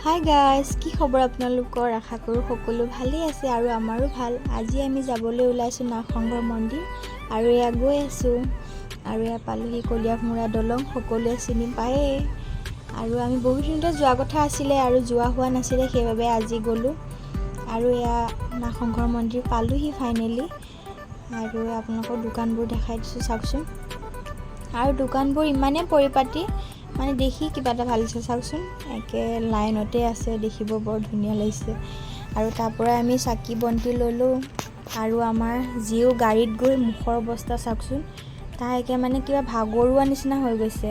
Hi guys, কি খবৰ আপোনালোকৰ? আশা কৰোঁ সকলো ভালেই আছে আৰু আমাৰো ভাল। আজি আমি যাবলৈ ওলাইছোঁ নাগশংকৰ মন্দিৰ আৰু এয়া গৈ আছোঁ আৰু এয়া পালোহি কলীয়াভোমোৰা দলং, সকলোৱে চিনি পায়েই। আৰু আমি বহুত দিনতে যোৱা কথা আছিলে আৰু যোৱা হোৱা নাছিলে, সেইবাবে আজি গ'লোঁ আৰু এয়া নাগশংকৰ মন্দিৰ পালোহি ফাইনেলি। আৰু আপোনালোকৰ দোকানবোৰ দেখাই দিছোঁ চাওকচোন। আৰু দোকানবোৰ ইমানেই পৰিপাটি, মানে দেখি কিবা এটা ভাল লাগিছে চাওকচোন। একে লাইনতে আছে, দেখিব বৰ ধুনীয়া লাগিছে। আৰু তাৰ পৰা আমি চাকি বন্তি ল'লোঁ আৰু আমাৰ যিও গাড়ীত গৈ মুখৰ অৱস্থা চাওকচোন, তাৰ একে মানে কিবা ভাগৰুৱা নিচিনা হৈ গৈছে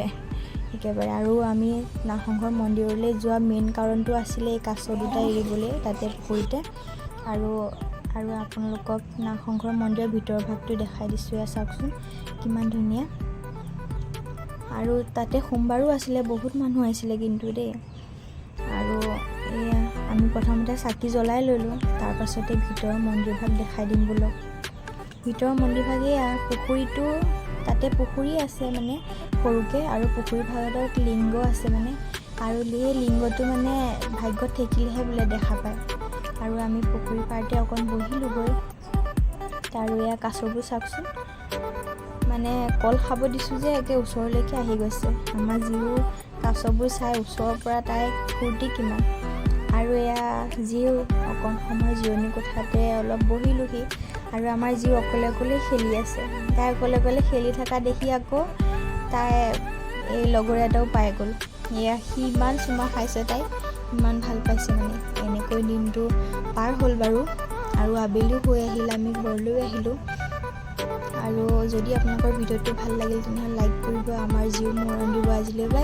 একেবাৰে। আৰু আমি নাগশংকৰ মন্দিৰলৈ যোৱা মেইন কাৰণটো আছিলে এই কাছ দুটা এৰিবলৈ তাতে পুখুৰীতে। আৰু আপোনালোকক নাগশংকৰ মন্দিৰৰ ভিতৰ ভাগটো দেখাই দিছোঁ, এয়া চাওকচোন কিমান ধুনীয়া। আৰু তাতে সোমবাৰো আছিলে, বহুত মানুহ আহিছিলে কিন্তু দেই। আৰু এয়া আমি প্ৰথমতে চাকি জ্বলাই ল'লোঁ, তাৰপাছতে ভিতৰৰ মন্দিৰভাগ দেখাই দিম বোলক। ভিতৰৰ মন্দিৰভাগ এয়া পুখুৰীটো, তাতে পুখুৰী আছে মানে সৰুকৈ, আৰু পুখুৰী ভাগত লিংগ আছে মানে, আৰু এই লিংগটো মানে ভাগ্যত থাকিলেহে বোলে দেখা পায়। আৰু আমি পুখুৰী পাৰতে অকণ বহিলোঁগৈ। আৰু এয়া কাছবোৰ চাওকচোন, মানে কল খাব দিছোঁ যে একে ওচৰলৈকে আহি গৈছে। আমাৰ যিও কাছবোৰ চাই ওচৰৰ পৰা তাই ফূৰ্তি কিমান। আৰু এয়া যিও অকণ সময় জিৰণি কোঠাতে অলপ বহিলোঁহি। আৰু আমাৰ যিও অকলে অকলে খেলি আছে, তাই অকলে অকলে খেলি থকা দেখি আকৌ তাই এই লগৰ এটাও পাই গ'ল। এয়া সি ইমান চুমা খাইছে, তাই ইমান ভাল পাইছে মানে। এনেকৈ দিনটো পাৰ হ'ল বাৰু। আৰু আবেলিও হৈ আহিল, আমি ঘৰলৈ আহিলোঁ। আৰু যদি আপোনালোকৰ ভিডিঅ'টো ভাল লাগিল তেনেহ'লে লাইক কৰিব, আমাৰ জিও মৰম দিব। আজিলৈ বাই।